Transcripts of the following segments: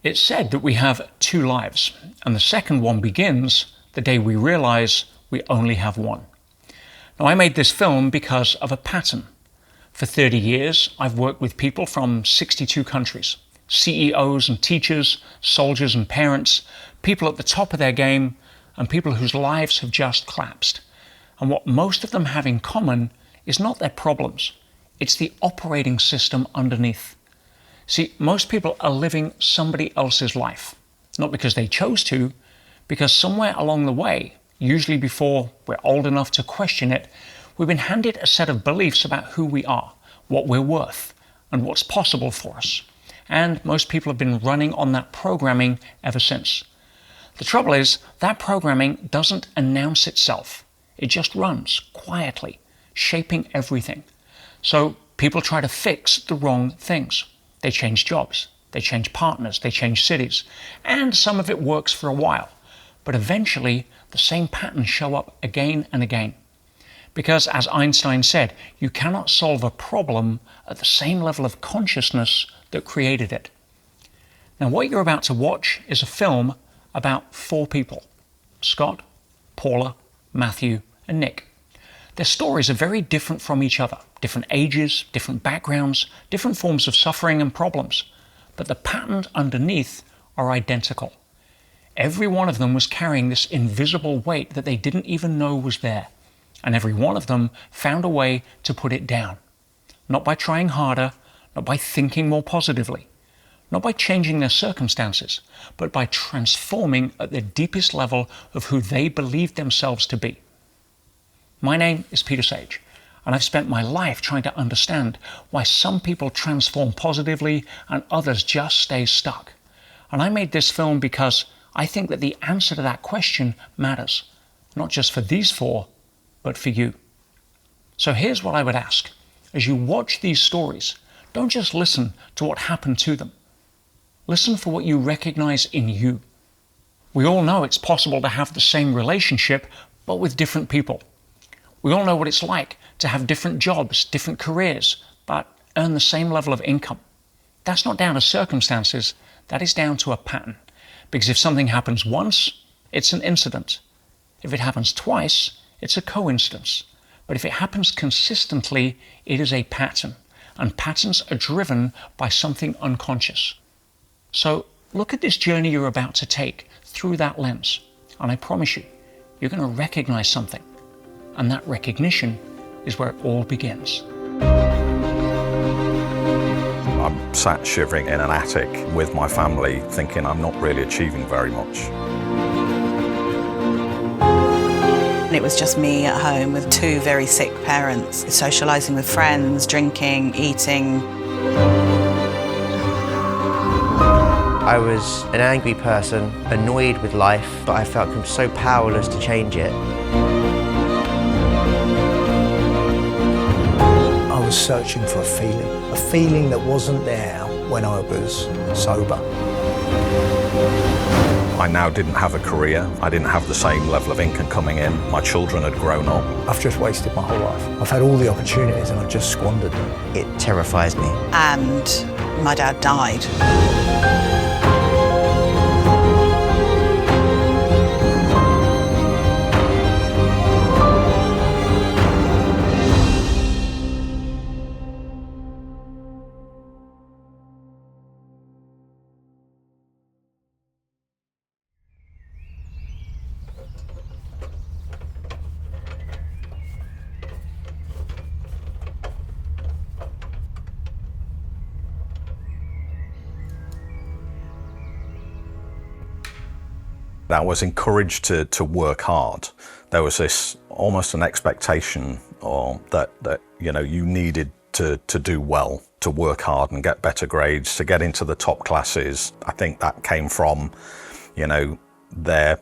It's said that we have two lives, and the second one begins the day we realize we only have one. Now, I made this film because of a pattern. For 30 years, I've worked with people from 62 countries, CEOs and teachers, soldiers and parents, people at the top of their game, and people whose lives have just collapsed. And what most of them have in common is not their problems, it's the operating system underneath. See, most people are living somebody else's life, not because they chose to, because somewhere along the way, usually before we're old enough to question it, we've been handed a set of beliefs about who we are, what we're worth, and what's possible for us. And most people have been running on that programming ever since. The trouble is, that programming doesn't announce itself. It just runs quietly, shaping everything. So people try to fix the wrong things. They change jobs, they change partners, they change cities, and some of it works for a while. But eventually, the same patterns show up again and again. Because, as Einstein said, you cannot solve a problem at the same level of consciousness that created it. Now, what you're about to watch is a film about 4 people: Scott, Paula, Matthew, and Nick. Their stories are very different from each other, different ages, different backgrounds, different forms of suffering and problems, but the patterns underneath are identical. Every one of them was carrying this invisible weight that they didn't even know was there, and every one of them found a way to put it down. Not by trying harder, not by thinking more positively, not by changing their circumstances, but by transforming at the deepest level of who they believed themselves to be. My name is Peter Sage, and I've spent my life trying to understand why some people transform positively and others just stay stuck. And I made this film because I think that the answer to that question matters, not just for these 4, but for you. So here's what I would ask. As you watch these stories, don't just listen to what happened to them. Listen for what you recognize in you. We all know it's possible to have the same relationship, but with different people. We all know what it's like to have different jobs, different careers, but earn the same level of income. That's not down to circumstances, that is down to a pattern. Because if something happens once, it's an incident. If it happens twice, it's a coincidence. But if it happens consistently, it is a pattern. And patterns are driven by something unconscious. So look at this journey you're about to take through that lens. And I promise you, you're going to recognize something. And that recognition is where it all begins. I'm sat shivering in an attic with my family, thinking I'm not really achieving very much. It was just me at home with 2 very sick parents, socialising with friends, drinking, eating. I was an angry person, annoyed with life, but I felt so powerless to change it. I was searching for a feeling that wasn't there when I was sober. I now didn't have a career. I didn't have the same level of income coming in. My children had grown up. I've just wasted my whole life. I've had all the opportunities and I've just squandered them. It terrifies me. And my dad died. I was encouraged to work hard. There was this almost an expectation that you needed to do well, to work hard and get better grades, to get into the top classes. I think that came from, their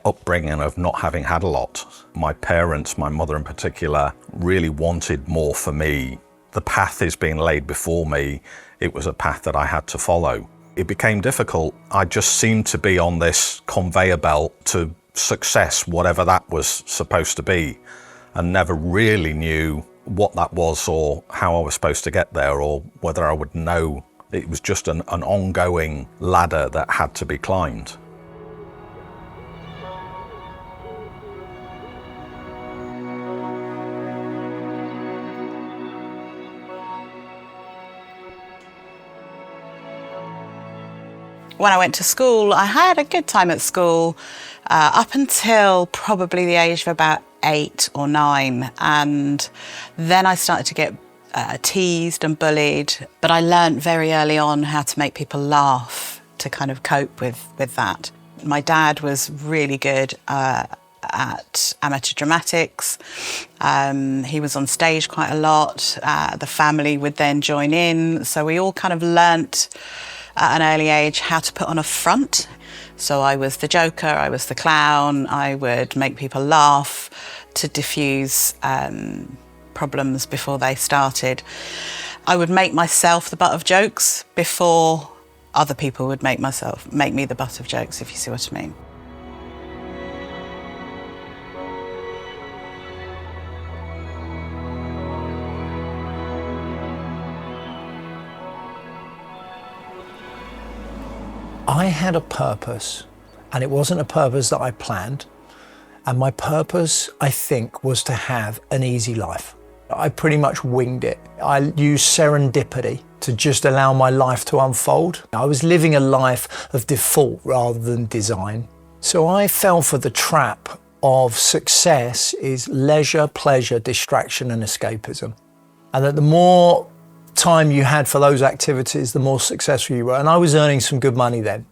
upbringing of not having had a lot. My parents, my mother in particular, really wanted more for me. The path is being laid before me. It was a path that I had to follow. It became difficult. I just seemed to be on this conveyor belt to success, whatever that was supposed to be, and never really knew what that was or how I was supposed to get there or whether I would know It was just an ongoing ladder that had to be climbed. When I went to school, I had a good time at school up until probably the age of about 8 or 9. And then I started to get teased and bullied. But I learned very early on how to make people laugh to kind of cope with that. My dad was really good at amateur dramatics. He was on stage quite a lot. The family would then join in. So we all kind of learnt at an early age how to put on a front. So I was the joker, I was the clown, I would make people laugh to diffuse problems before they started. I would make myself the butt of jokes before other people would make me the butt of jokes, if you see what I mean. I had a purpose, and it wasn't a purpose that I planned. And my purpose, I think, was to have an easy life. I pretty much winged it. I used serendipity to just allow my life to unfold. I was living a life of default rather than design. So I fell for the trap of success is leisure, pleasure, distraction, and escapism. And that the more time you had for those activities, the more successful you were. And I was earning some good money then.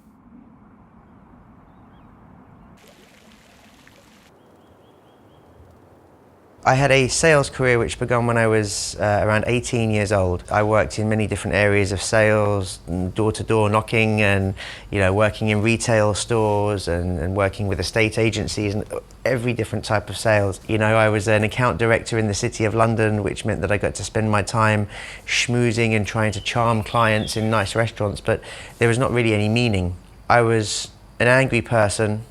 I had a sales career which began when I was around 18 years old. I worked in many different areas of sales, door-to-door knocking, and working in retail stores and working with estate agencies and every different type of sales. I was an account director in the City of London, which meant that I got to spend my time schmoozing and trying to charm clients in nice restaurants, but there was not really any meaning. I was an angry person,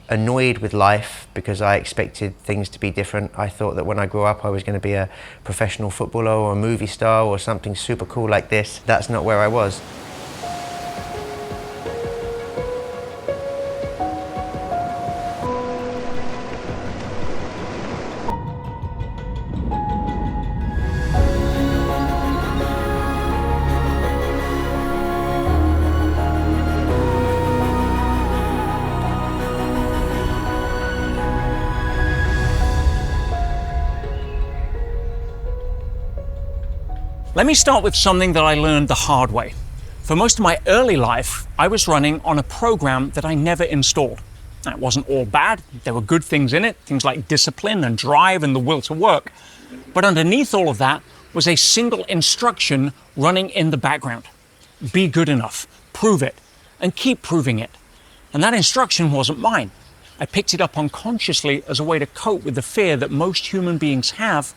annoyed with life because I expected things to be different. I thought that when I grew up I was going to be a professional footballer or a movie star or something super cool like this. That's not where I was. Let me start with something that I learned the hard way. For most of my early life, I was running on a program that I never installed. Now, it wasn't all bad. There were good things in it, things like discipline and drive and the will to work. But underneath all of that was a single instruction running in the background. Be good enough, prove it, and keep proving it. And that instruction wasn't mine. I picked it up unconsciously as a way to cope with the fear that most human beings have,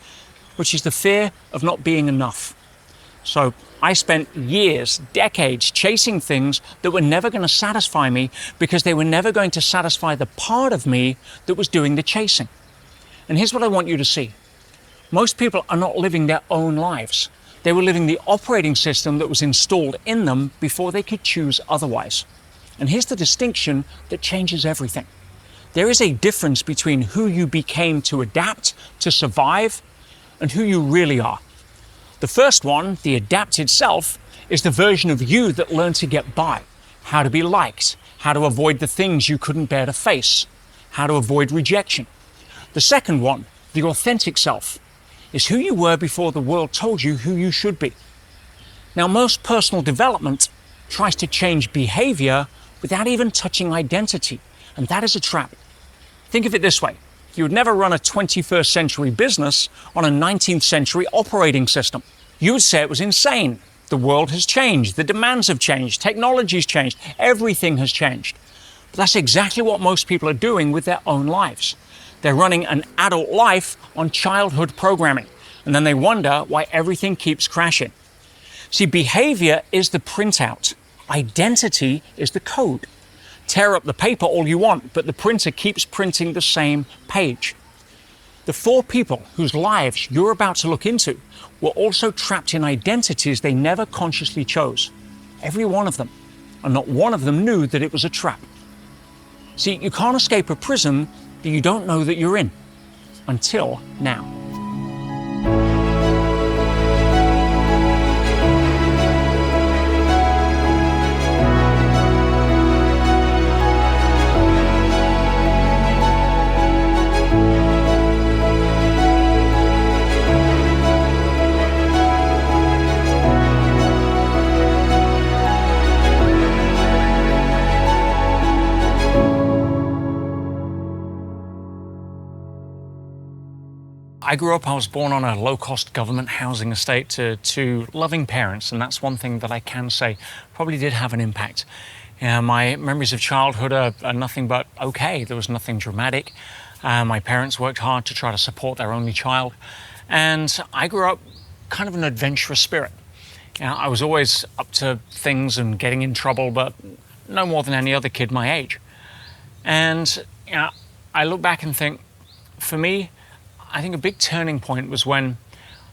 which is the fear of not being enough. So I spent years, decades, chasing things that were never going to satisfy me because they were never going to satisfy the part of me that was doing the chasing. And here's what I want you to see. Most people are not living their own lives. They were living the operating system that was installed in them before they could choose otherwise. And here's the distinction that changes everything. There is a difference between who you became to adapt, to survive, and who you really are. The first one, the adapted self, is the version of you that learned to get by, how to be liked, how to avoid the things you couldn't bear to face, how to avoid rejection. The second one, the authentic self, is who you were before the world told you who you should be. Now, most personal development tries to change behavior without even touching identity, and that is a trap. Think of it this way. You would never run a 21st century business on a 19th century operating system. You would say it was insane. The world has changed, the demands have changed, technology's changed, everything has changed. But that's exactly what most people are doing with their own lives. They're running an adult life on childhood programming, and then they wonder why everything keeps crashing. See, behavior is the printout. Identity is the code. Tear up the paper all you want, but the printer keeps printing the same page. The 4 people whose lives you're about to look into were also trapped in identities they never consciously chose. every one of them, and not one of them knew that it was a trap. See, you can't escape a prison that you don't know that you're in, until now. I grew up, I was born on a low-cost government housing estate to two loving parents, and that's one thing that I can say probably did have an impact. My memories of childhood are nothing but okay. There was nothing dramatic. My parents worked hard to try to support their only child, and I grew up kind of an adventurous spirit. I was always up to things and getting in trouble, but no more than any other kid my age. And I look back and think, for me, I think a big turning point was when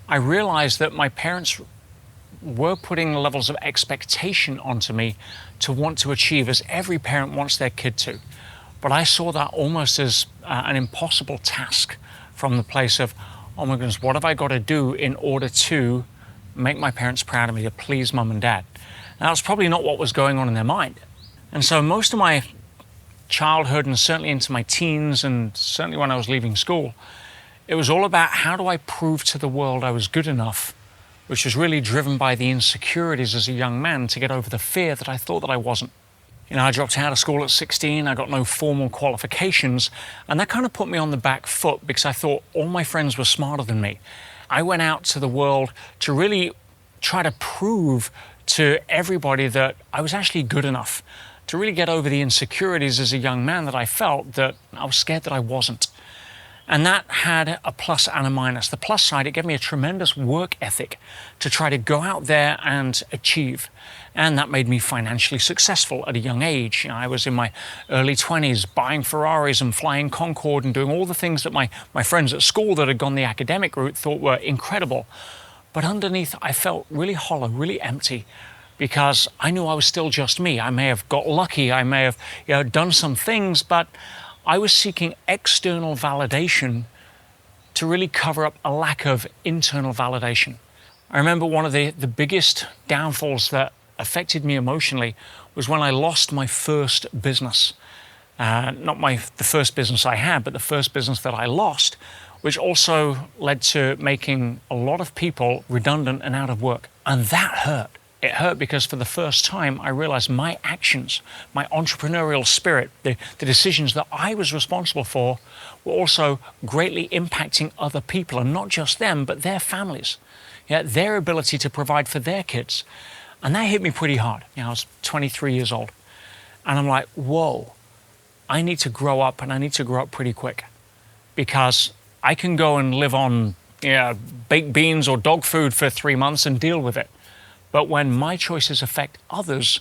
I realized that my parents were putting levels of expectation onto me to want to achieve, as every parent wants their kid to. But I saw that almost as an impossible task, from the place of, oh my goodness, what have I got to do in order to make my parents proud of me, to please mum and dad? Now, that's probably not what was going on in their mind. And so most of my childhood, and certainly into my teens, and certainly when I was leaving school, it was all about, how do I prove to the world I was good enough, which was really driven by the insecurities as a young man to get over the fear that I thought that I wasn't. I dropped out of school at 16, I got no formal qualifications, and that kind of put me on the back foot because I thought all my friends were smarter than me. I went out to the world to really try to prove to everybody that I was actually good enough, to really get over the insecurities as a young man that I felt that I was scared that I wasn't. And that had a plus and a minus. The plus side, it gave me a tremendous work ethic to try to go out there and achieve. And that made me financially successful at a young age. I was in my early 20s buying Ferraris and flying Concorde and doing all the things that my friends at school that had gone the academic route thought were incredible. But underneath, I felt really hollow, really empty, because I knew I was still just me. I may have got lucky, I may have done some things, but I was seeking external validation to really cover up a lack of internal validation. I remember one of the biggest downfalls that affected me emotionally was when I lost my first business. Not the first business I had, but the first business that I lost, which also led to making a lot of people redundant and out of work. And that hurt. It hurt because for the first time, I realized my actions, my entrepreneurial spirit, the decisions that I was responsible for were also greatly impacting other people, and not just them, but their families, their ability to provide for their kids. And that hit me pretty hard. I was 23 years old. And I'm like, whoa, I need to grow up, and I need to grow up pretty quick, because I can go and live on baked beans or dog food for 3 months and deal with it. But when my choices affect others,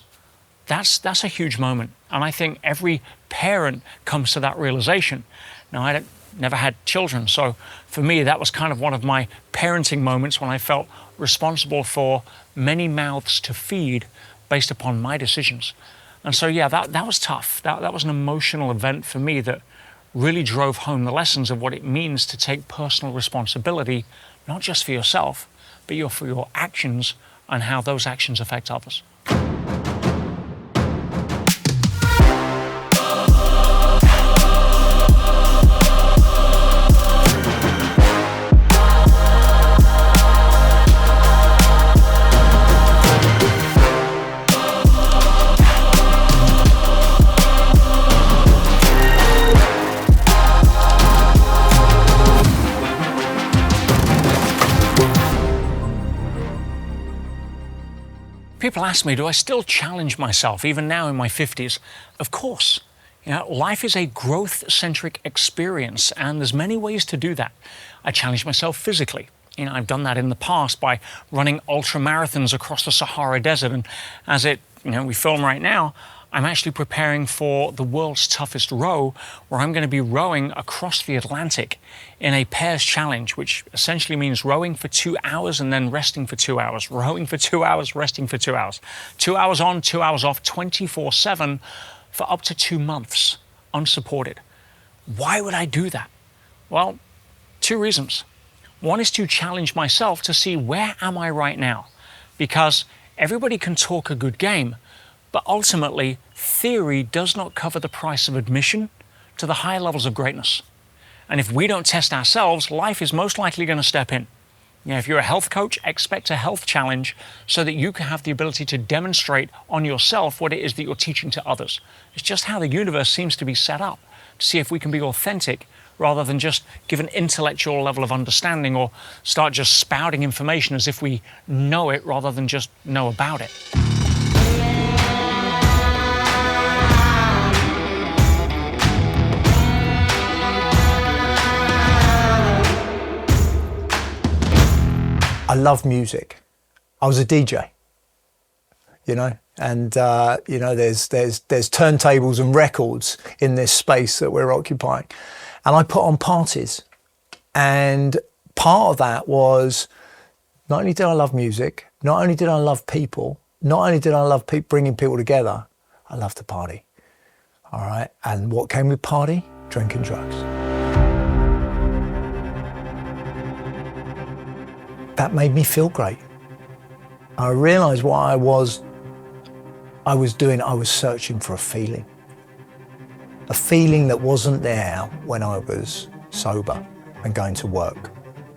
that's a huge moment. And I think every parent comes to that realization. Now, I never had children, so for me, that was kind of one of my parenting moments when I felt responsible for many mouths to feed based upon my decisions. And so, that was tough. That was an emotional event for me that really drove home the lessons of what it means to take personal responsibility, not just for yourself, but for your actions and how those actions affect others. People ask me, do I still challenge myself, even now in my 50s? Of course. Life is a growth-centric experience, and there's many ways to do that. I challenge myself physically. I've done that in the past by running ultra marathons across the Sahara Desert, and as we film right now, I'm actually preparing for the world's toughest row, where I'm going to be rowing across the Atlantic in a pairs challenge, which essentially means rowing for 2 hours and then resting for 2 hours, rowing for 2 hours, resting for 2 hours. 2 hours on, 2 hours off, 24/7 for up to 2 months, unsupported. Why would I do that? Well, 2 reasons. One is to challenge myself to see where am I right now, because everybody can talk a good game, but ultimately theory does not cover the price of admission to the higher levels of greatness. And if we don't test ourselves, life is most likely going to step in. If you're a health coach, expect a health challenge so that you can have the ability to demonstrate on yourself what it is that you're teaching to others. It's just how the universe seems to be set up, to see if we can be authentic rather than just give an intellectual level of understanding or start just spouting information as if we know it rather than just know about it. I love music. I was a DJ, and there's turntables and records in this space that we're occupying, and I put on parties, and part of that was not only did I love music, not only did I love people, not only did I love bringing people together, I loved to party. All right, and what came with party? Drink and drugs. That made me feel great. I realized what I was doing. I was searching for a feeling that wasn't there when I was sober and going to work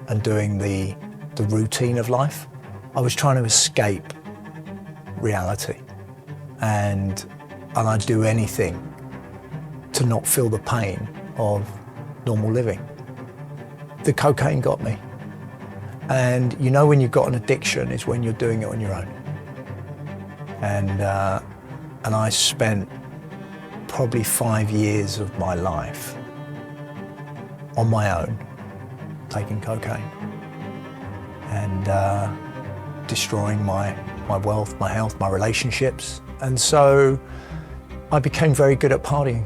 and doing the routine of life. I was trying to escape reality, and I'd do anything to not feel the pain of normal living. The cocaine got me. And when you've got an addiction is when you're doing it on your own. And I spent probably 5 years of my life on my own, taking cocaine and destroying my wealth, my health, my relationships. And so I became very good at partying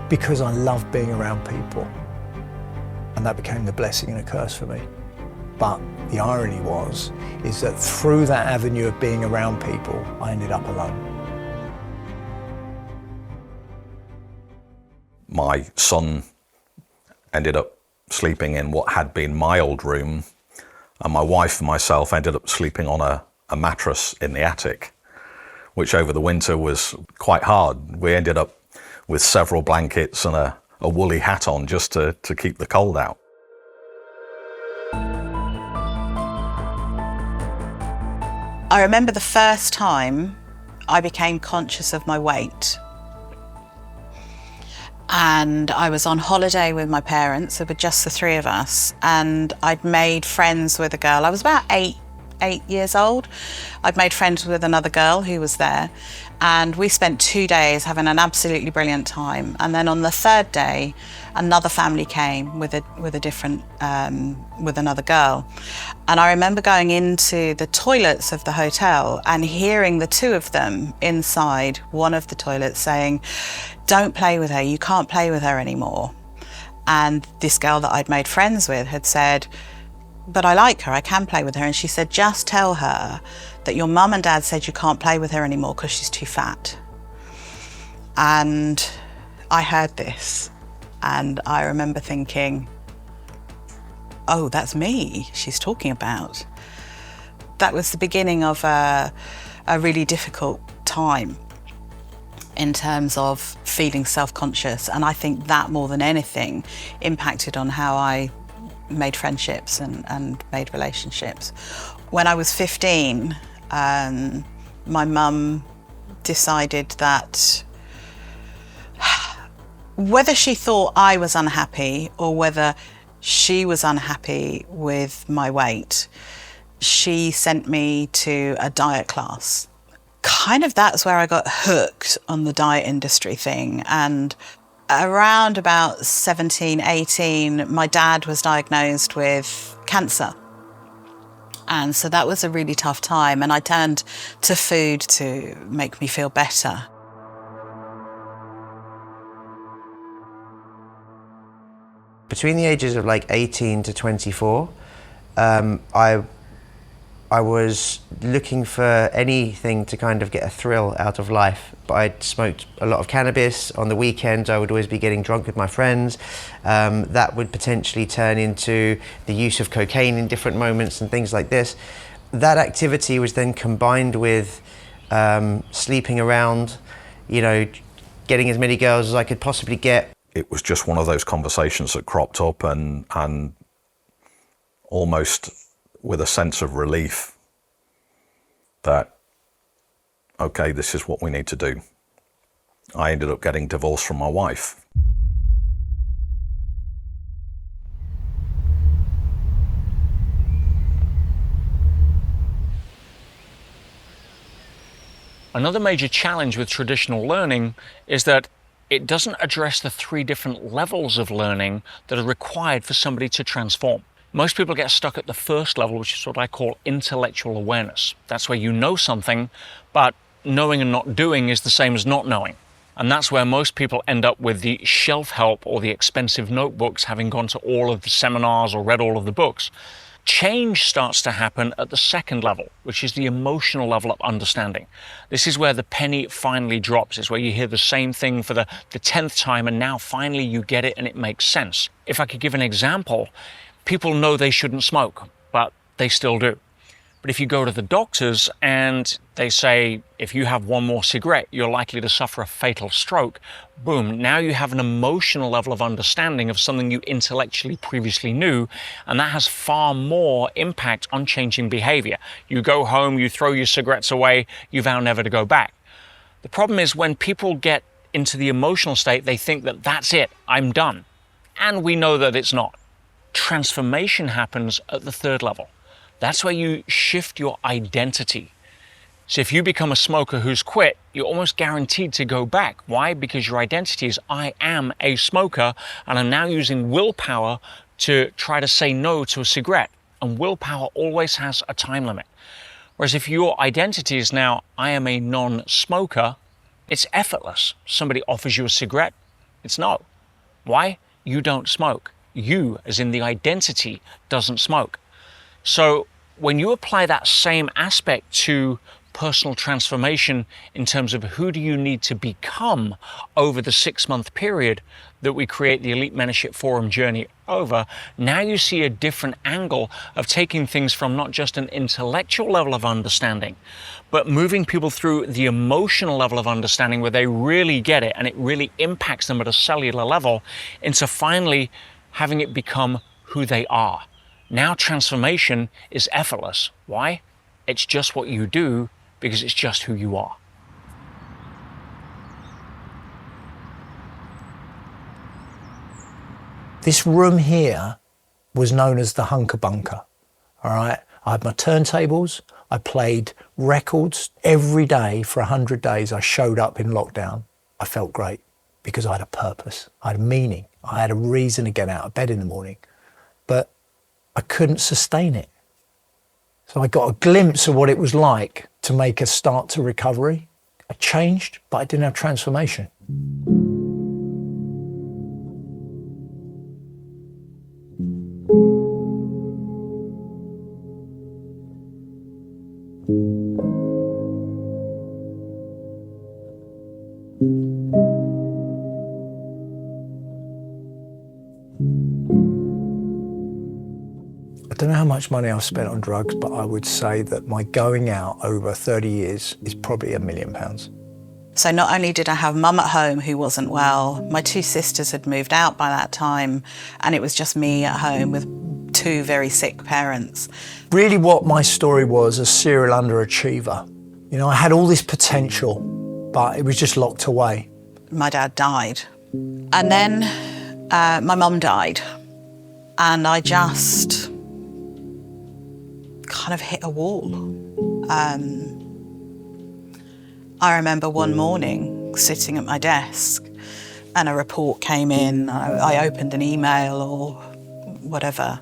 because I loved being around people. And that became the blessing and a curse for me. But the irony is that through that avenue of being around people, I ended up alone. My son ended up sleeping in what had been my old room, and my wife and myself ended up sleeping on a mattress in the attic, which over the winter was quite hard. We ended up with several blankets and a woolly hat on just to keep the cold out. I remember the first time I became conscious of my weight. And I was on holiday with my parents. There were just the 3 of us. And I'd made friends with a girl. I was about eight years old. I'd made friends with another girl who was there. And we spent 2 days having an absolutely brilliant time. And then on the 3rd day, another family came with another girl. And I remember going into the toilets of the hotel and hearing the 2 of them inside one of the toilets saying, "Don't play with her, you can't play with her anymore." And this girl that I'd made friends with had said, "But I like her, I can play with her." And she said, "Just tell her that your mum and dad said you can't play with her anymore because she's too fat." And I heard this, and I remember thinking, oh, that's me she's talking about. That was the beginning of a really difficult time in terms of feeling self-conscious. And I think that more than anything impacted on how I made friendships and made relationships. When I was 15, my mum decided that whether she thought I was unhappy or whether she was unhappy with my weight, she sent me to a diet class. Kind of that's where I got hooked on the diet industry thing. And around about 17, 18, my dad was diagnosed with cancer. And so that was a really tough time. And I turned to food to make me feel better. Between the ages of like 18 to 24, I was looking for anything to kind of get a thrill out of life. But I'd smoked a lot of cannabis. On the weekends, I would always be getting drunk with my friends. That would potentially turn into the use of cocaine in different moments and things like this. That activity was then combined with sleeping around, you know, getting as many girls as I could possibly get. It was just one of those conversations that cropped up, and almost with a sense of relief that, okay, this is what we need to do. I ended up getting divorced from my wife. Another major challenge with traditional learning is that it doesn't address the 3 different levels of learning that are required for somebody to transform. Most people get stuck at the first level, which is what I call intellectual awareness. That's where you know something, but knowing and not doing is the same as not knowing. And that's where most people end up with the shelf help or the expensive notebooks, having gone to all of the seminars or read all of the books. Change starts to happen at the second level, which is the emotional level of understanding. This is where the penny finally drops. It's where you hear the same thing for the 10th time, and now finally you get it and it makes sense. If I could give an example, people know they shouldn't smoke, but they still do. But if you go to the doctors and they say, if you have one more cigarette, you're likely to suffer a fatal stroke, boom, now you have an emotional level of understanding of something you intellectually previously knew, and that has far more impact on changing behavior. You go home, you throw your cigarettes away, you vow never to go back. The problem is when people get into the emotional state, they think that that's it, I'm done. And we know that it's not. Transformation happens at the 3rd level. That's where you shift your identity. So if you become a smoker who's quit, you're almost guaranteed to go back. Why? Because your identity is, I am a smoker, and I'm now using willpower to try to say no to a cigarette. And willpower always has a time limit. Whereas if your identity is now, I am a non-smoker, it's effortless. Somebody offers you a cigarette, it's no. Why? You don't smoke. You, as in the identity, doesn't smoke. So when you apply that same aspect to personal transformation in terms of who do you need to become over the 6-month period that we create the Elite Mentorship Forum journey over, now you see a different angle of taking things from not just an intellectual level of understanding, but moving people through the emotional level of understanding where they really get it and it really impacts them at a cellular level, into finally having it become who they are. Now transformation is effortless. Why? It's just what you do because it's just who you are. This room here was known as the Hunker Bunker, all right? I had my turntables, I played records every day for 100 days. I showed up in lockdown. I felt great because I had a purpose, I had a meaning, I had a reason to get out of bed in the morning, but I couldn't sustain it. So I got a glimpse of what it was like to make a start to recovery. I changed, but I didn't have transformation. I don't know how much money I've spent on drugs, but I would say that my going out over 30 years is probably £1 million. So not only did I have mum at home who wasn't well, my 2 sisters had moved out by that time, and it was just me at home with 2 very sick parents. Really what my story was, a serial underachiever. You know, I had all this potential, but it was just locked away. My dad died. And then my mum died. And I just kind of hit a wall. I remember one morning sitting at my desk and a report came in. I opened an email or whatever,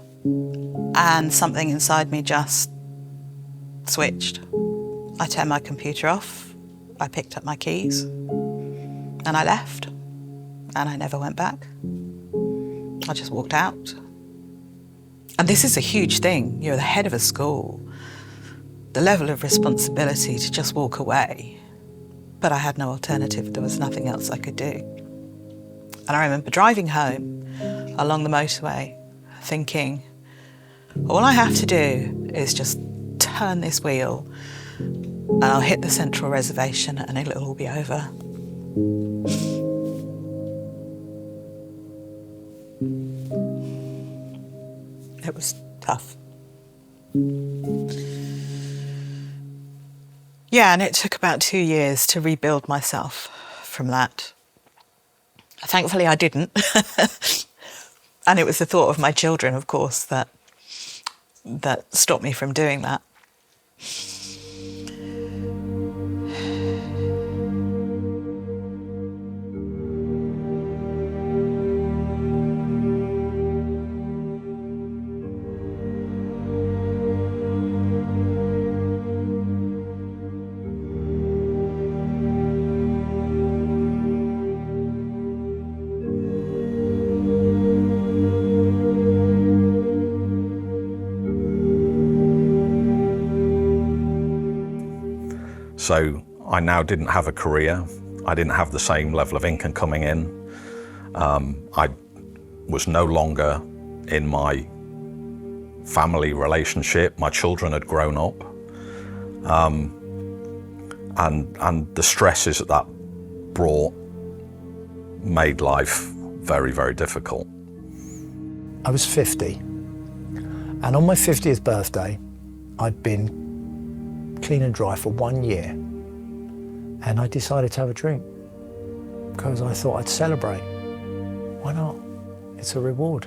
and something inside me just switched. I turned my computer off, I picked up my keys, and I left, and I never went back. I just walked out. And this is a huge thing. You're the head of a school. The level of responsibility to just walk away. But I had no alternative. There was nothing else I could do. And I remember driving home along the motorway thinking, all I have to do is just turn this wheel and I'll hit the central reservation and it'll all be over. It was tough. Yeah, and it took about 2 years to rebuild myself from that. Thankfully, I didn't. And it was the thought of my children, of course, that stopped me from doing that. So I now didn't have a career. I didn't have the same level of income coming in. I was no longer in my family relationship. My children had grown up. And the stresses that brought made life very, very difficult. I was 50, and on my 50th birthday, I'd been clean and dry for 1 year, and I decided to have a drink because I thought I'd celebrate. Why not? It's a reward.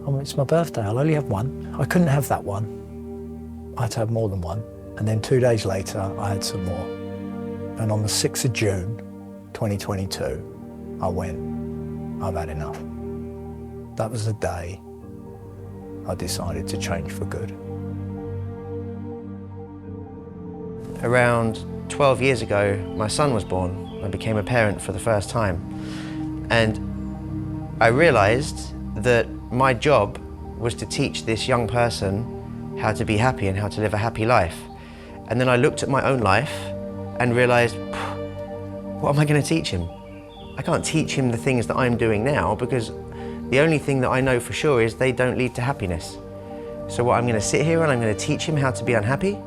I mean, it's my birthday, I'll only have one. I couldn't have that one. I had to have more than one. And then 2 days later, I had some more. And on the 6th of June, 2022, I went, I've had enough. That was the day I decided to change for good. Around 12 years ago, my son was born. I became a parent for the first time. And I realized that my job was to teach this young person how to be happy and how to live a happy life. And then I looked at my own life and realized, what am I going to teach him? I can't teach him the things that I'm doing now because the only thing that I know for sure is they don't lead to happiness. So what, I'm going to sit here and I'm going to teach him how to be unhappy?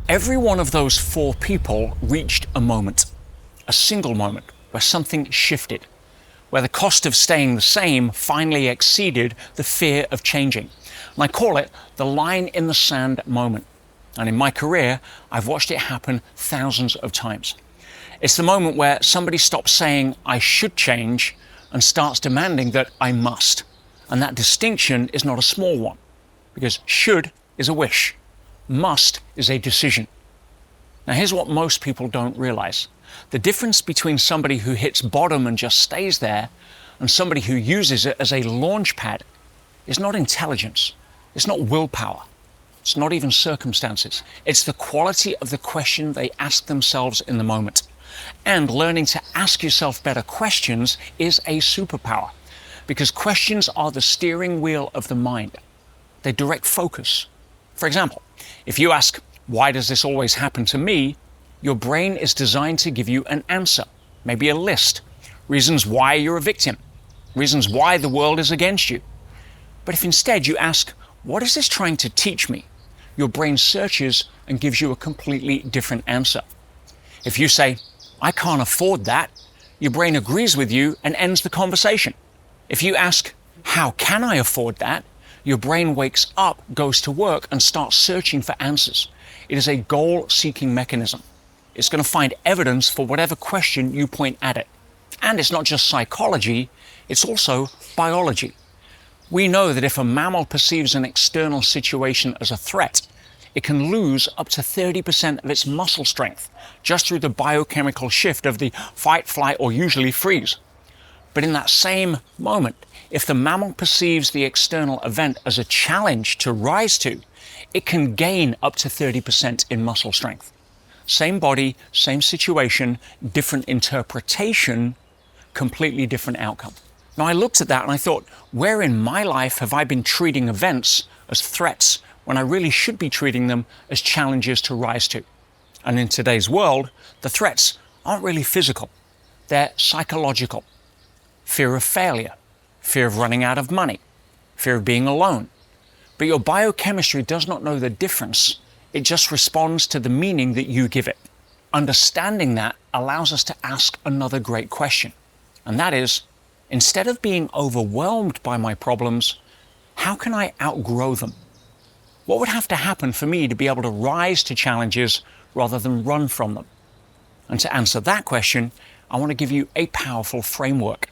Every one of those 4 people reached a moment, a single moment, where something shifted, where the cost of staying the same finally exceeded the fear of changing. And I call it the line in the sand moment. And in my career, I've watched it happen thousands of times. It's the moment where somebody stops saying, I should change, and starts demanding that I must. And that distinction is not a small one, because should is a wish. Must is a decision. Now here's what most people don't realize. The difference between somebody who hits bottom and just stays there and somebody who uses it as a launch pad is not intelligence. It's not willpower. It's not even circumstances. It's the quality of the question they ask themselves in the moment. And learning to ask yourself better questions is a superpower, because questions are the steering wheel of the mind. They direct focus. For example, if you ask, why does this always happen to me? Your brain is designed to give you an answer, maybe a list, reasons why you're a victim, reasons why the world is against you. But if instead you ask, what is this trying to teach me? Your brain searches and gives you a completely different answer. If you say, I can't afford that, your brain agrees with you and ends the conversation. If you ask, how can I afford that? Your brain wakes up, goes to work, and starts searching for answers. It is a goal-seeking mechanism. It's going to find evidence for whatever question you point at it. And it's not just psychology, it's also biology. We know that if a mammal perceives an external situation as a threat, it can lose up to 30% of its muscle strength just through the biochemical shift of the fight, flight, or usually freeze. But in that same moment, if the mammal perceives the external event as a challenge to rise to, it can gain up to 30% in muscle strength. Same body, same situation, different interpretation, completely different outcome. Now I looked at that and I thought, where in my life have I been treating events as threats when I really should be treating them as challenges to rise to? And in today's world, the threats aren't really physical. They're psychological. Fear of failure, fear of running out of money, fear of being alone. But your biochemistry does not know the difference. It just responds to the meaning that you give it. Understanding that allows us to ask another great question. And that is, instead of being overwhelmed by my problems, how can I outgrow them? What would have to happen for me to be able to rise to challenges rather than run from them? And to answer that question, I want to give you a powerful framework.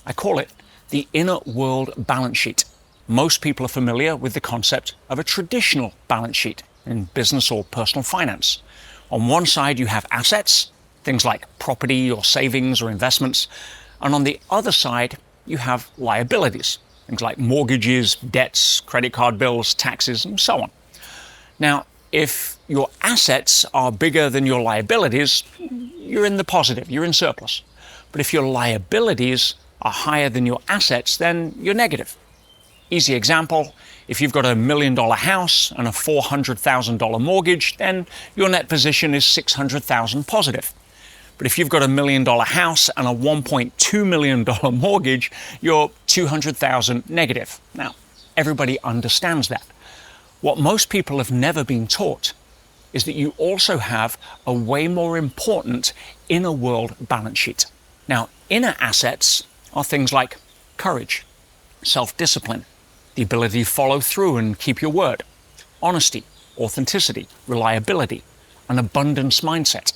I call it the inner world balance sheet. Most people are familiar with the concept of a traditional balance sheet in business or personal finance. On one side, you have assets, things like property or savings or investments. And on the other side, you have liabilities, things like mortgages, debts, credit card bills, taxes, and so on. Now, if your assets are bigger than your liabilities, you're in the positive, you're in surplus. But if your liabilities are higher than your assets, then you're negative. Easy example, if you've got $1 million house and a $400,000 mortgage, then your net position is $600,000 positive. But if you've got $1 million house and a $1.2 million mortgage, you're $200,000 negative. Now, everybody understands that. What most people have never been taught is that you also have a way more important inner world balance sheet. Now, inner assets are things like courage, self-discipline, the ability to follow through and keep your word, honesty, authenticity, reliability, an abundance mindset,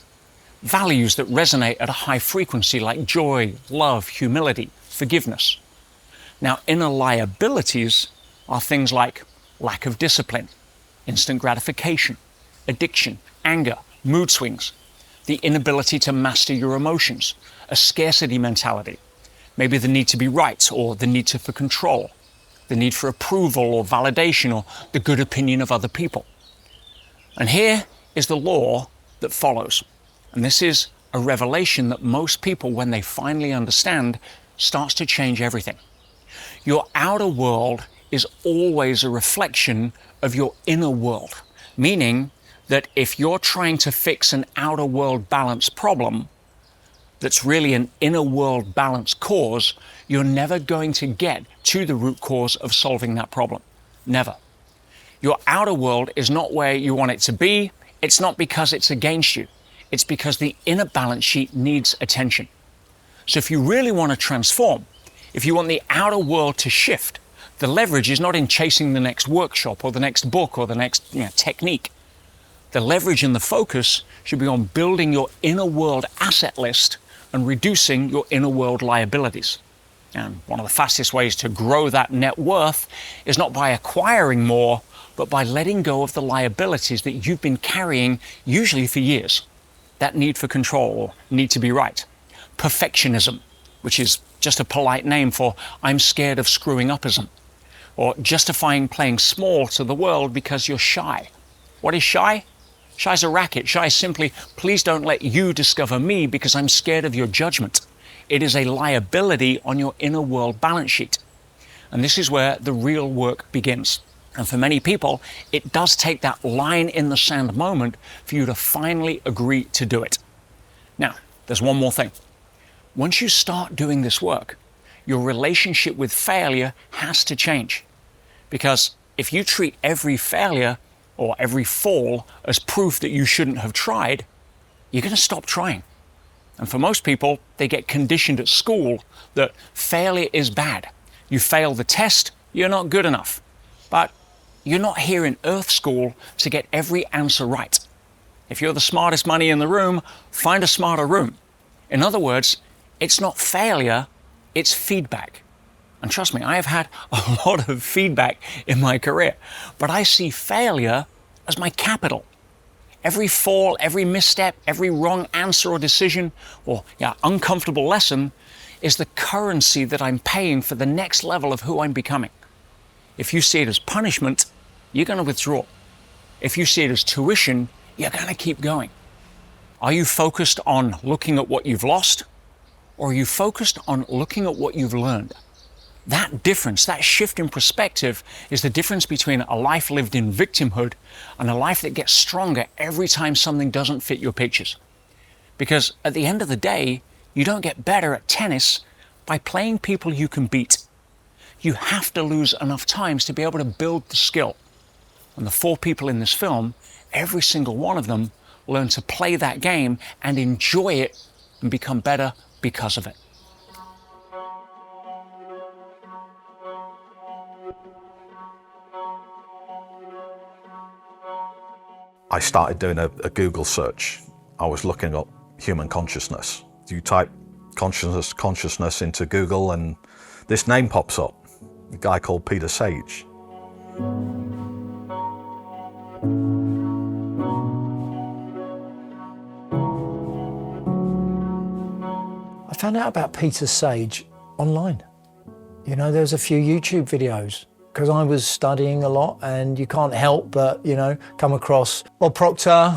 values that resonate at a high frequency like joy, love, humility, forgiveness. Now, inner liabilities are things like lack of discipline, instant gratification, addiction, anger, mood swings, the inability to master your emotions, a scarcity mentality, maybe the need to be right or the need for control, the need for approval or validation or the good opinion of other people. And here is the law that follows. And this is a revelation that most people, when they finally understand, starts to change everything. Your outer world is always a reflection of your inner world, meaning that if you're trying to fix an outer world balance problem that's really an inner world balance cause, you're never going to get to the root cause of solving that problem. Never. Your outer world is not where you want it to be. It's not because it's against you. It's because the inner balance sheet needs attention. So if you really want to transform, if you want the outer world to shift, the leverage is not in chasing the next workshop or the next book or the next technique. The leverage and the focus should be on building your inner world asset list and reducing your inner world liabilities. And one of the fastest ways to grow that net worth is not by acquiring more, but by letting go of the liabilities that you've been carrying, usually for years. That need for control or need to be right. Perfectionism, which is just a polite name for I'm scared of screwing upism. Or justifying playing small to the world because you're shy. What is shy? Shy is a racket. Shy is simply, please don't let you discover me because I'm scared of your judgment. It is a liability on your inner world balance sheet. And this is where the real work begins. And for many people, it does take that line in the sand moment for you to finally agree to do it. Now, there's one more thing. Once you start doing this work, your relationship with failure has to change. Because if you treat every failure or every fall as proof that you shouldn't have tried, you're going to stop trying. And for most people, they get conditioned at school that failure is bad. You fail the test, you're not good enough. But you're not here in Earth School to get every answer right. If you're the smartest money in the room, find a smarter room. In other words, it's not failure, it's feedback. And trust me, I have had a lot of feedback in my career, but I see failure as my capital. Every fall, every misstep, every wrong answer or decision, or uncomfortable lesson is the currency that I'm paying for the next level of who I'm becoming. If you see it as punishment, you're going to withdraw. If you see it as tuition, you're going to keep going. Are you focused on looking at what you've lost, or are you focused on looking at what you've learned? That difference, that shift in perspective, is the difference between a life lived in victimhood and a life that gets stronger every time something doesn't fit your pictures. Because at the end of the day, you don't get better at tennis by playing people you can beat. You have to lose enough times to be able to build the skill. And the 4 people in this film, every single one of them learn to play that game and enjoy it and become better because of it. I started doing a Google search. I was looking up human consciousness. You type consciousness into Google and this name pops up, a guy called Peter Sage. I found out about Peter Sage online. You know, there's a few YouTube videos because I was studying a lot, and you can't help but, you know, come across Bob Proctor,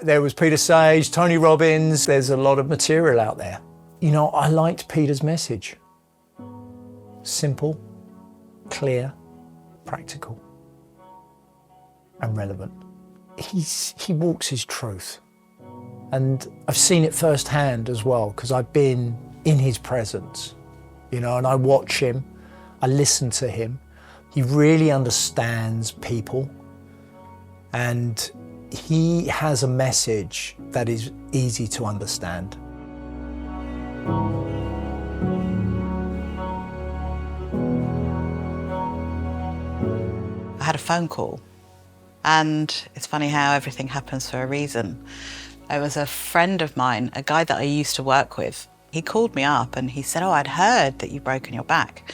there was Peter Sage, Tony Robbins. There's a lot of material out there. You know, I liked Peter's message. Simple, clear, practical, and relevant. He walks his truth. And I've seen it firsthand as well, because I've been in his presence, you know, and I watch him, I listen to him. He really understands people, and he has a message that is easy to understand. I had a phone call, and it's funny how everything happens for a reason. It was a friend of mine, a guy that I used to work with. He called me up and he said, "Oh, I'd heard that you'd broken your back.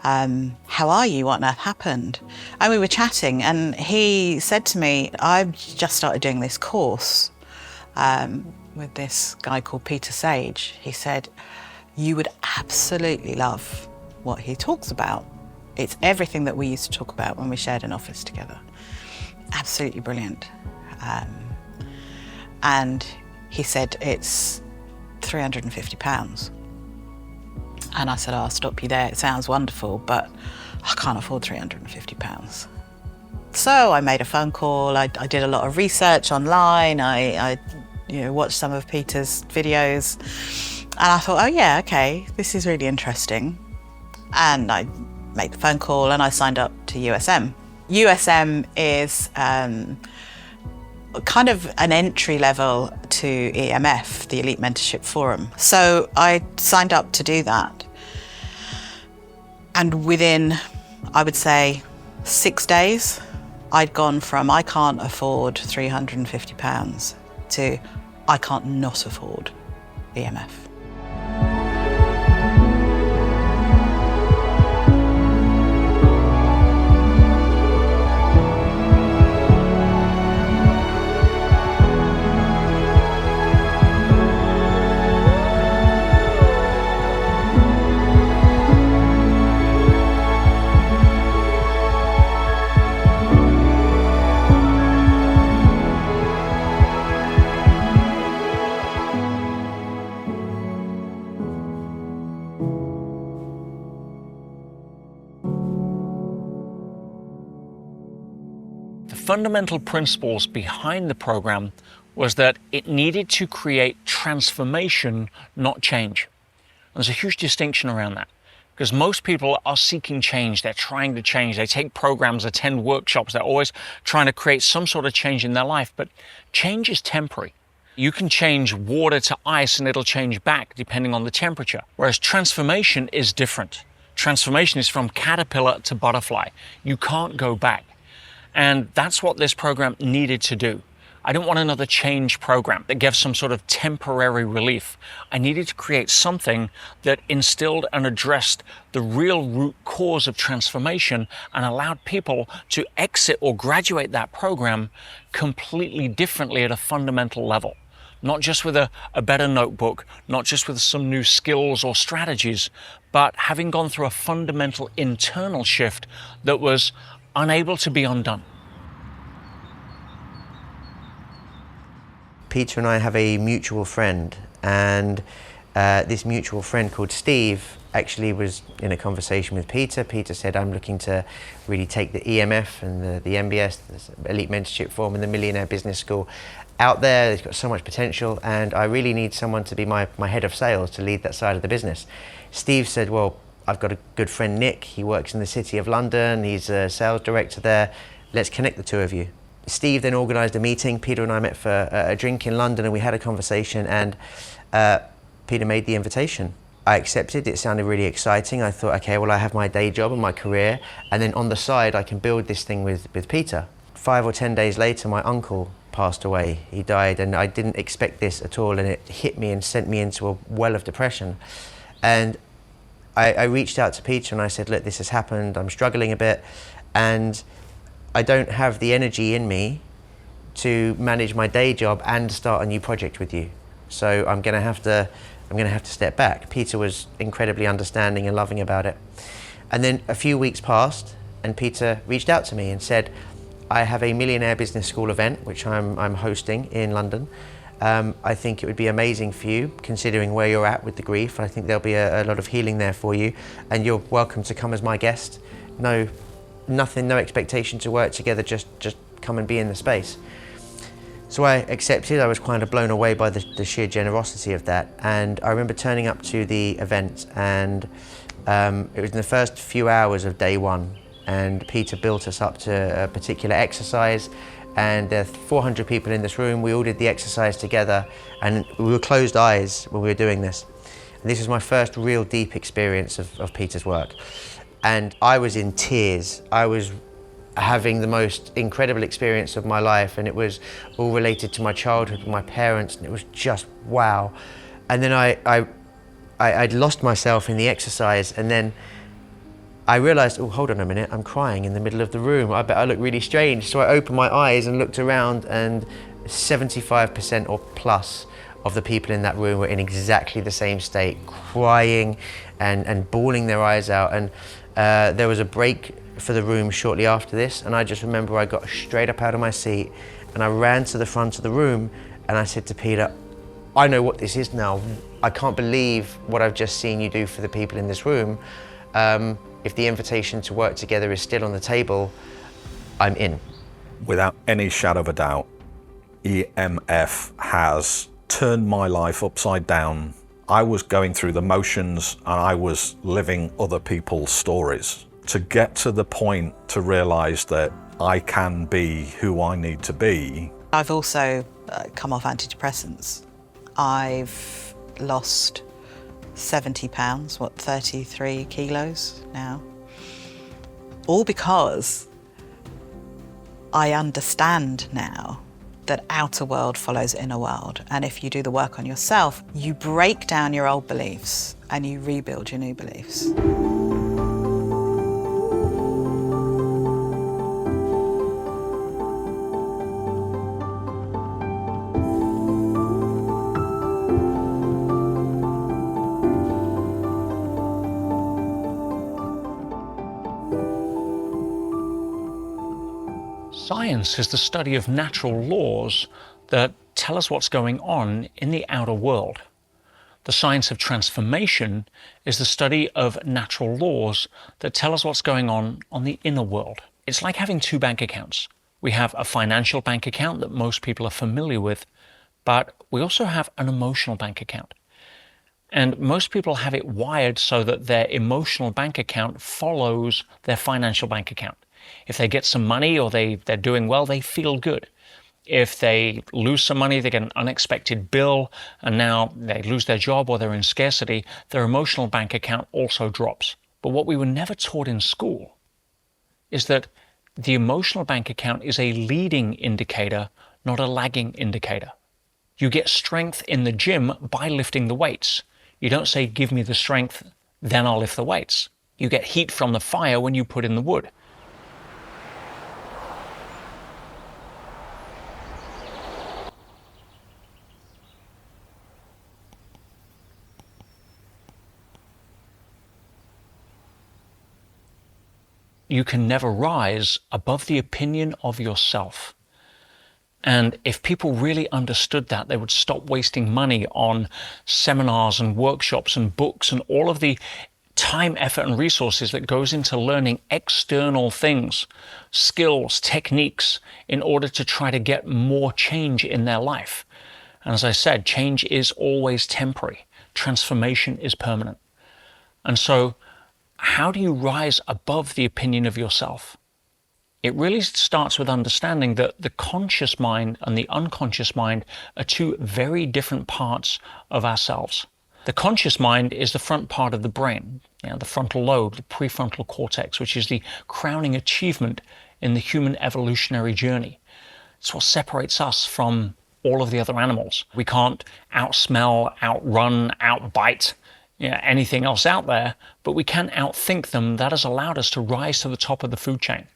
How are you? What on earth happened?" And we were chatting, and he said to me, "I've just started doing this course with this guy called Peter Sage." He said, "You would absolutely love what he talks about. It's everything that we used to talk about when we shared an office together. Absolutely brilliant." And he said, "It's £350. And I said, "I'll stop you there. It sounds wonderful, but I can't afford £350. So I made a phone call. I did a lot of research online. I watched some of Peter's videos, and I thought, oh yeah, okay, this is really interesting. And I made the phone call and I signed up to USM. USM is kind of an entry level to EMF, the Elite Mentorship Forum. So I signed up to do that. And within, I would say, 6 days, I'd gone from I can't afford £350 to I can't not afford EMF. The fundamental principles behind the program was that it needed to create transformation, not change. There's a huge distinction around that, because most people are seeking change. They're trying to change. They take programs, attend workshops. They're always trying to create some sort of change in their life, but change is temporary. You can change water to ice and it'll change back depending on the temperature, whereas transformation is different. Transformation is from caterpillar to butterfly. You can't go back. And that's what this program needed to do. I didn't want another change program that gave some sort of temporary relief. I needed to create something that instilled and addressed the real root cause of transformation and allowed people to exit or graduate that program completely differently at a fundamental level. Not just with a better notebook, not just with some new skills or strategies, but having gone through a fundamental internal shift that was unable to be undone. Peter and I have a mutual friend, and this mutual friend called Steve actually was in a conversation with Peter. Peter said, I'm looking to really take the EMF and the MBS, the Elite Mentorship Forum and the Millionaire Business School out there. It's got so much potential, and I really need someone to be my head of sales to lead that side of the business. Steve said, well, I've got a good friend, Nick. He works in the City of London. He's a sales director there. Let's connect the two of you. Steve then organised a meeting. Peter and I met for a drink in London, and we had a conversation, and Peter made the invitation. I accepted. It sounded really exciting. I thought, okay, well, I have my day job and my career, and then on the side I can build this thing with Peter. 5 or 10 days later, my uncle passed away. He died, and I didn't expect this at all, and it hit me and sent me into a well of depression. And I reached out to Peter and I said, look, this has happened, I'm struggling a bit, and I don't have the energy in me to manage my day job and start a new project with you. So I'm gonna have to step back. Peter was incredibly understanding and loving about it. And then a few weeks passed, and Peter reached out to me and said, I have a Millionaire Business School event, which I'm hosting in London. I think it would be amazing for you, considering where you're at with the grief. I think there'll be a lot of healing there for you, and you're welcome to come as my guest. No expectation to work together, just come and be in the space. So I accepted. I was kind of blown away by the sheer generosity of that. And I remember turning up to the event, and it was in the first few hours of day one, and Peter built us up to a particular exercise, and there are 400 people in this room. We all did the exercise together, and we were closed eyes when we were doing this. And this was my first real deep experience of Peter's work. And I was in tears. I was having the most incredible experience of my life, and it was all related to my childhood with my parents, and it was just wow. And then I'd lost myself in the exercise, and then I realised, oh, hold on a minute, I'm crying in the middle of the room. I bet I look really strange. So I opened my eyes and looked around, and 75% or plus of the people in that room were in exactly the same state, crying and bawling their eyes out. And there was a break for the room shortly after this, and I just remember I got straight up out of my seat and I ran to the front of the room, and I said to Peter, I know what this is now. I can't believe what I've just seen you do for the people in this room. If the invitation to work together is still on the table, I'm in. Without any shadow of a doubt, EMF has turned my life upside down. I was going through the motions and I was living other people's stories. To get to the point to realise that I can be who I need to be. I've also come off antidepressants. I've lost 70 pounds, 33 kilos now. All because I understand now that outer world follows inner world. And if you do the work on yourself, you break down your old beliefs and you rebuild your new beliefs. Science is the study of natural laws that tell us what's going on in the outer world. The science of transformation is the study of natural laws that tell us what's going on the inner world. It's like having two bank accounts. We have a financial bank account that most people are familiar with, but we also have an emotional bank account. And most people have it wired so that their emotional bank account follows their financial bank account. If they get some money or they're doing well, they feel good. If they lose some money, they get an unexpected bill, and now they lose their job or they're in scarcity, their emotional bank account also drops. But what we were never taught in school is that the emotional bank account is a leading indicator, not a lagging indicator. You get strength in the gym by lifting the weights. You don't say, give me the strength, then I'll lift the weights. You get heat from the fire when you put in the wood. You can never rise above the opinion of yourself. And if people really understood that, they would stop wasting money on seminars and workshops and books and all of the time, effort, and resources that goes into learning external things, skills, techniques, in order to try to get more change in their life. And as I said, change is always temporary. Transformation is permanent. And so, how do you rise above the opinion of yourself? It really starts with understanding that the conscious mind and the unconscious mind are two very different parts of ourselves. The conscious mind is the front part of the brain, the frontal lobe, the prefrontal cortex, which is the crowning achievement in the human evolutionary journey. It's what separates us from all of the other animals. We can't outsmell, outrun, outbite anything else out there, but we can outthink them. That has allowed us to rise to the top of the food chain.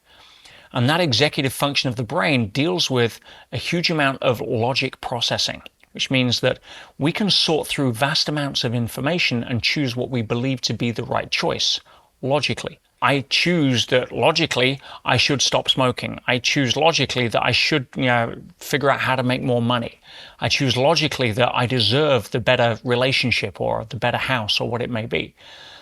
And that executive function of the brain deals with a huge amount of logic processing, which means that we can sort through vast amounts of information and choose what we believe to be the right choice, logically. I choose that logically I should stop smoking. I choose logically that I should figure out how to make more money. I choose logically that I deserve the better relationship or the better house or what it may be.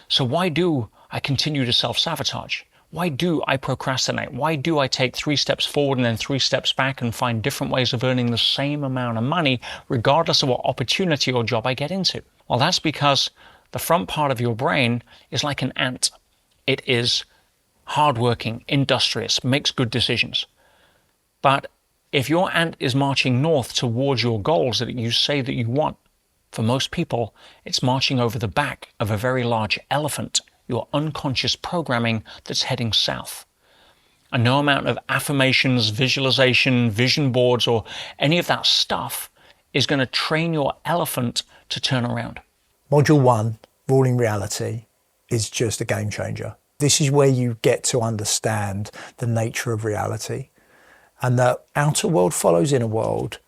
So why do I continue to self-sabotage? Why do I procrastinate? Why do I take 3 steps forward and then 3 steps back and find different ways of earning the same amount of money, regardless of what opportunity or job I get into? Well, that's because the front part of your brain is like an ant. It is hardworking, industrious, makes good decisions. But if your ant is marching north towards your goals that you say that you want, for most people, it's marching over the back of a very large elephant, your unconscious programming that's heading south. And no amount of affirmations, visualization, vision boards, or any of that stuff is going to train your elephant to turn around. Module 1, Ruling Reality, is just a game changer. This is where you get to understand the nature of reality and that outer world follows inner world.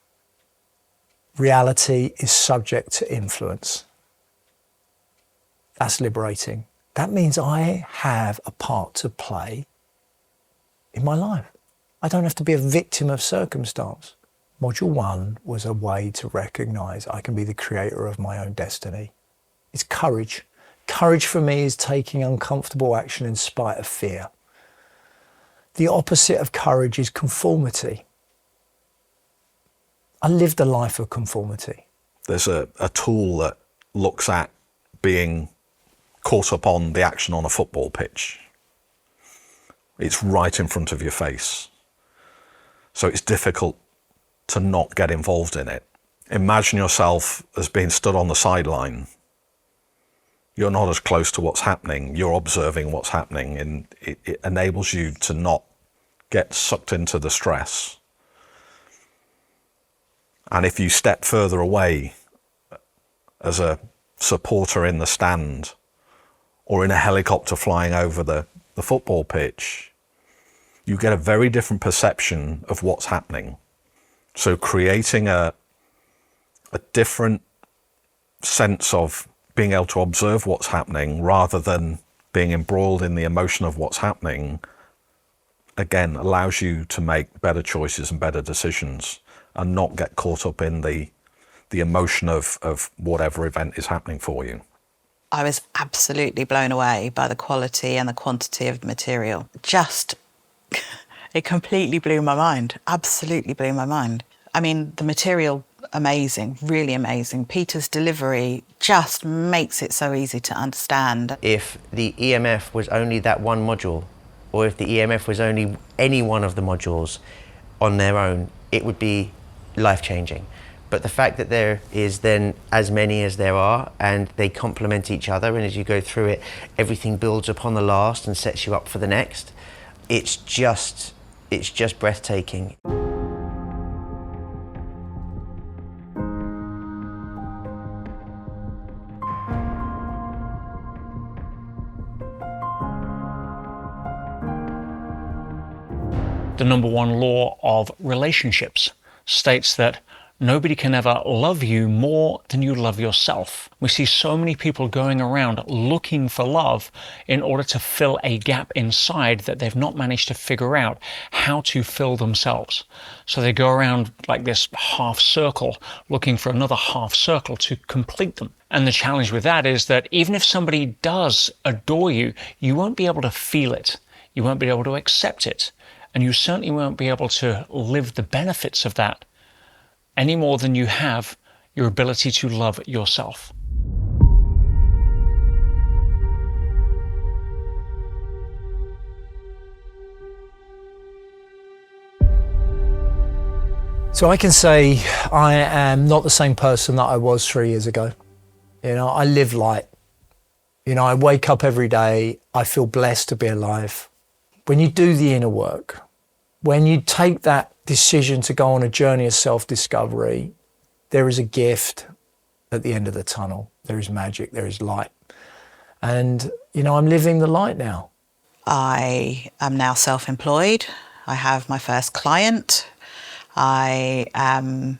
Reality is subject to influence. That's liberating. That means I have a part to play in my life. I don't have to be a victim of circumstance. Module 1 was a way to recognize I can be the creator of my own destiny. It's courage. Courage for me is taking uncomfortable action in spite of fear. The opposite of courage is conformity. I lived a life of conformity. There's a tool that looks at being caught up on the action on a football pitch. It's right in front of your face. So it's difficult to not get involved in it. Imagine yourself as being stood on the sideline. You're not as close to what's happening. You're observing what's happening, and it enables you to not get sucked into the stress. And if you step further away as a supporter in the stand or in a helicopter flying over the football pitch, you get a very different perception of what's happening. So creating a different sense of being able to observe what's happening rather than being embroiled in the emotion of what's happening, again, allows you to make better choices and better decisions and not get caught up in the emotion of whatever event is happening for you. I was absolutely blown away by the quality and the quantity of the material. It completely blew my mind, absolutely blew my mind. I mean, the material, amazing, really amazing. Peter's delivery just makes it so easy to understand. If the EMF was only that one module, or if the EMF was only any one of the modules on their own, it would be life-changing. But the fact that there is then as many as there are, and they complement each other, and as you go through it, everything builds upon the last and sets you up for the next, it's just breathtaking. The number one law of relationships states that Nobody can ever love you more than you love yourself. We see so many people going around looking for love in order to fill a gap inside that they've not managed to figure out how to fill themselves. So they go around like this half circle, looking for another half circle to complete them. And the challenge with that is that even if somebody does adore you, you won't be able to feel it. You won't be able to accept it. And you certainly won't be able to live the benefits of that any more than you have your ability to love yourself. So I can say I am not the same person that I was 3 years ago. You know, I live light. You know, I wake up every day, I feel blessed to be alive. When you do the inner work, when you take that decision to go on a journey of self-discovery, there is a gift at the end of the tunnel. There is magic, there is light. And, you know, I'm living the light now. I am now self-employed. I have my first client. I am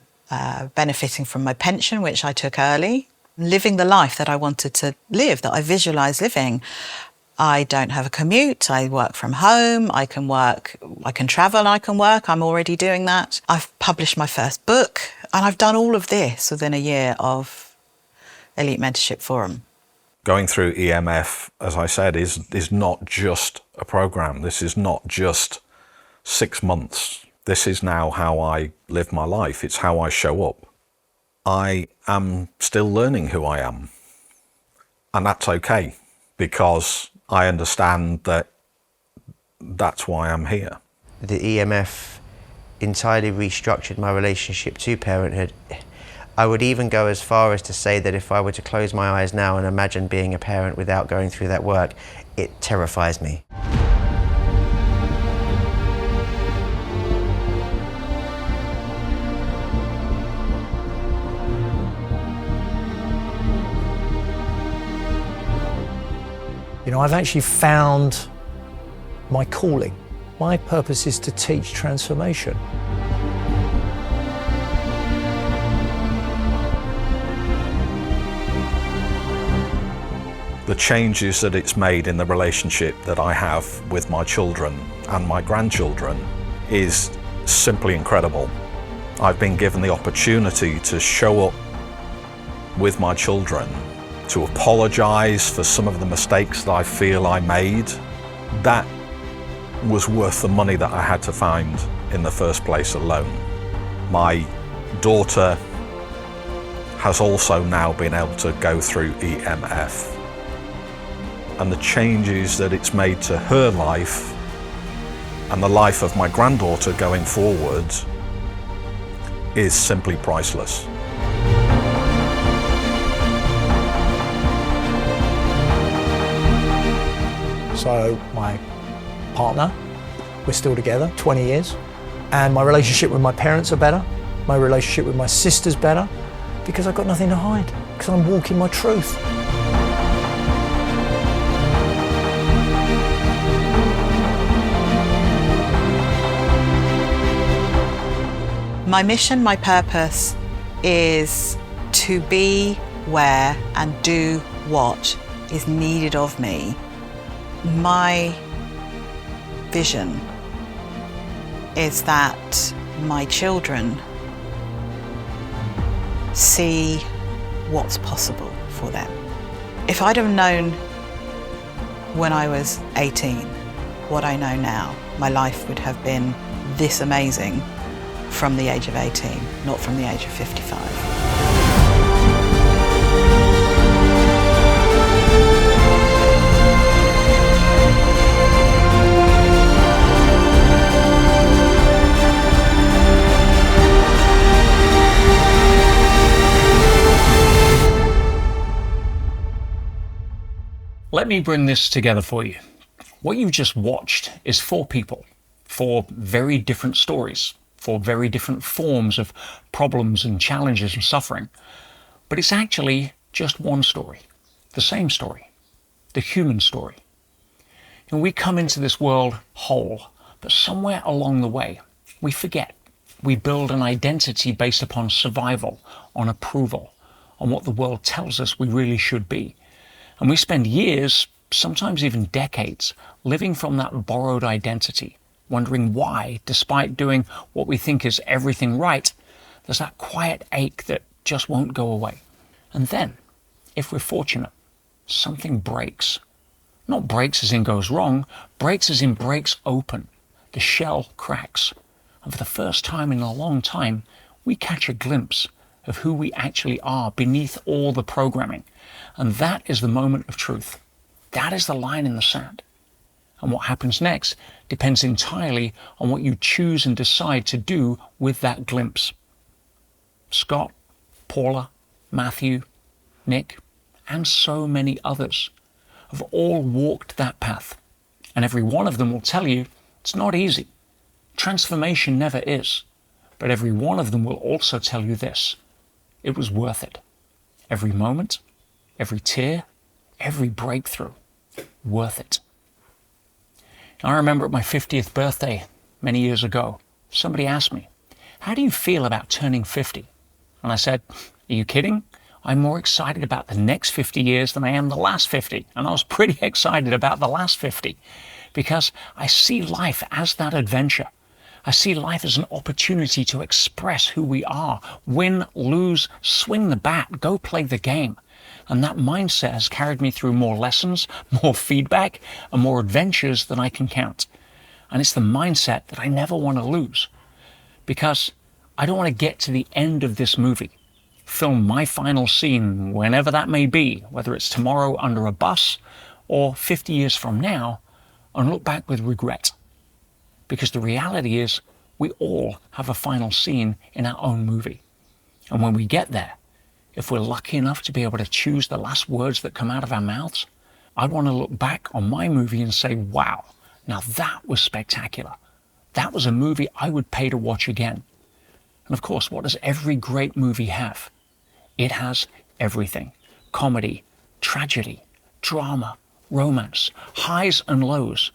benefiting from my pension, which I took early. Living the life that I wanted to live, that I visualised living. I don't have a commute. I work from home. I can travel, I can work. I'm already doing that. I've published my first book, and I've done all of this within a year of Elite Mentorship Forum. Going through EMF, as I said, is not just a program. This is not just 6 months. This is now how I live my life. It's how I show up. I am still learning who I am. And that's okay, because I understand that that's why I'm here. The EMF entirely restructured my relationship to parenthood. I would even go as far as to say that if I were to close my eyes now and imagine being a parent without going through that work, it terrifies me. You know, I've actually found my calling. My purpose is to teach transformation. The changes that it's made in the relationship that I have with my children and my grandchildren is simply incredible. I've been given the opportunity to show up with my children, to apologise for some of the mistakes that I feel I made. That was worth the money that I had to find in the first place alone. My daughter has also now been able to go through EMF, and the changes that it's made to her life and the life of my granddaughter going forward is simply priceless. So my partner, we're still together 20 years, and my relationship with my parents are better. My relationship with my sister's better, because I've got nothing to hide, because I'm walking my truth. My mission, my purpose is to be where and do what is needed of me. My vision is that my children see what's possible for them. If I'd have known when I was 18 what I know now, my life would have been this amazing from the age of 18, not from the age of 55. Let me bring this together for you. What you just watched is 4 people, 4 very different stories, 4 very different forms of problems and challenges and suffering. But it's actually just one story, the same story, the human story. And we come into this world whole, but somewhere along the way, we forget. We build an identity based upon survival, on approval, on what the world tells us we really should be. And we spend years, sometimes even decades, living from that borrowed identity, wondering why, despite doing what we think is everything right, there's that quiet ache that just won't go away. And then, if we're fortunate, something breaks. Not breaks as in goes wrong, breaks as in breaks open. The shell cracks. And for the first time in a long time, we catch a glimpse of who we actually are beneath all the programming. And that is the moment of truth. That is the line in the sand. And what happens next depends entirely on what you choose and decide to do with that glimpse. Scott, Paula, Matthew, Nick, and so many others have all walked that path. And every one of them will tell you it's not easy. Transformation never is. But every one of them will also tell you this: it was worth it. Every moment, every tear, every breakthrough, worth it. I remember at my 50th birthday many years ago, somebody asked me, "How do you feel about turning 50? And I said, "Are you kidding? I'm more excited about the next 50 years than I am the last 50. And I was pretty excited about the last 50 because I see life as that adventure. I see life as an opportunity to express who we are, win, lose, swing the bat, go play the game. And that mindset has carried me through more lessons, more feedback, and more adventures than I can count. And it's the mindset that I never want to lose, because I don't want to get to the end of this movie, film my final scene, whenever that may be, whether it's tomorrow under a bus or 50 years from now, and look back with regret. Because the reality is, we all have a final scene in our own movie. And when we get there, if we're lucky enough to be able to choose the last words that come out of our mouths, I'd want to look back on my movie and say, wow, now that was spectacular. That was a movie I would pay to watch again. And of course, what does every great movie have? It has everything: comedy, tragedy, drama, romance, highs and lows,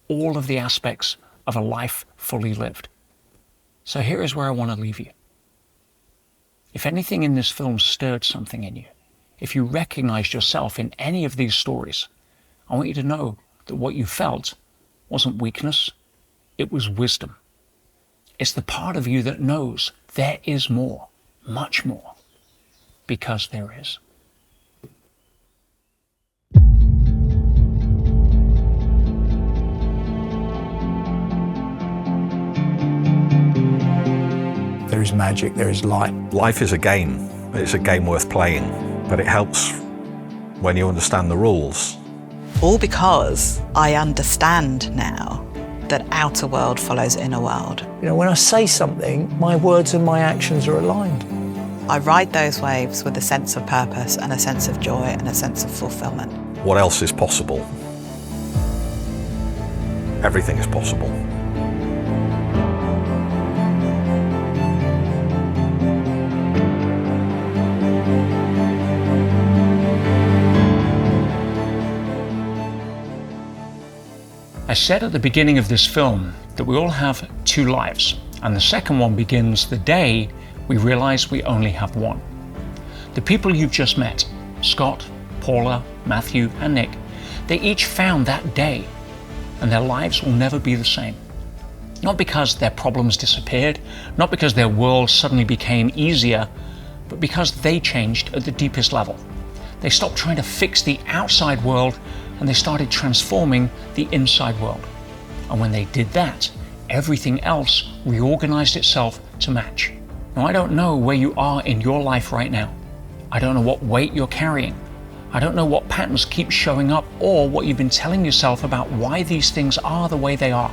all of the aspects of a life fully lived. So here is where I want to leave you. If anything in this film stirred something in you, if you recognized yourself in any of these stories, I want you to know that what you felt wasn't weakness, it was wisdom. It's the part of you that knows there is more, much more, because there is. There is magic, there is light. Life is a game. It's a game worth playing, but it helps when you understand the rules. All because I understand now that outer world follows inner world. You know, when I say something, my words and my actions are aligned. I ride those waves with a sense of purpose and a sense of joy and a sense of fulfillment. What else is possible? Everything is possible. I said at the beginning of this film that we all have two lives, and the second one begins the day we realize we only have one. The people you've just met, Scott, Paula, Matthew, and Nick, they each found that day, and their lives will never be the same. Not because their problems disappeared, not because their world suddenly became easier, but because they changed at the deepest level. They stopped trying to fix the outside world and they started transforming the inside world. And when they did that, everything else reorganized itself to match. Now, I don't know where you are in your life right now. I don't know what weight you're carrying. I don't know what patterns keep showing up or what you've been telling yourself about why these things are the way they are.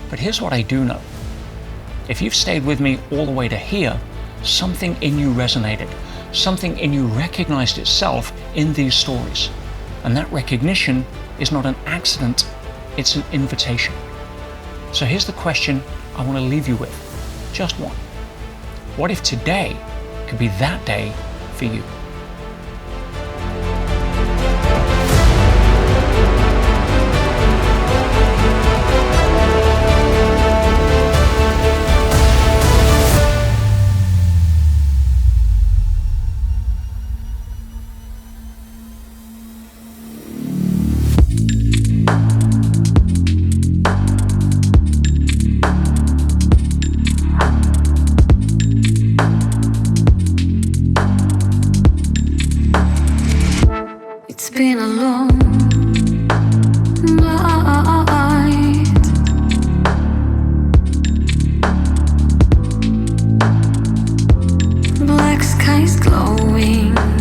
But here's what I do know. If you've stayed with me all the way to here, something in you resonated. Something in you recognized itself in these stories. And that recognition is not an accident, it's an invitation. So here's the question I want to leave you with, just one. What if today could be that day for you? dark skies glowing.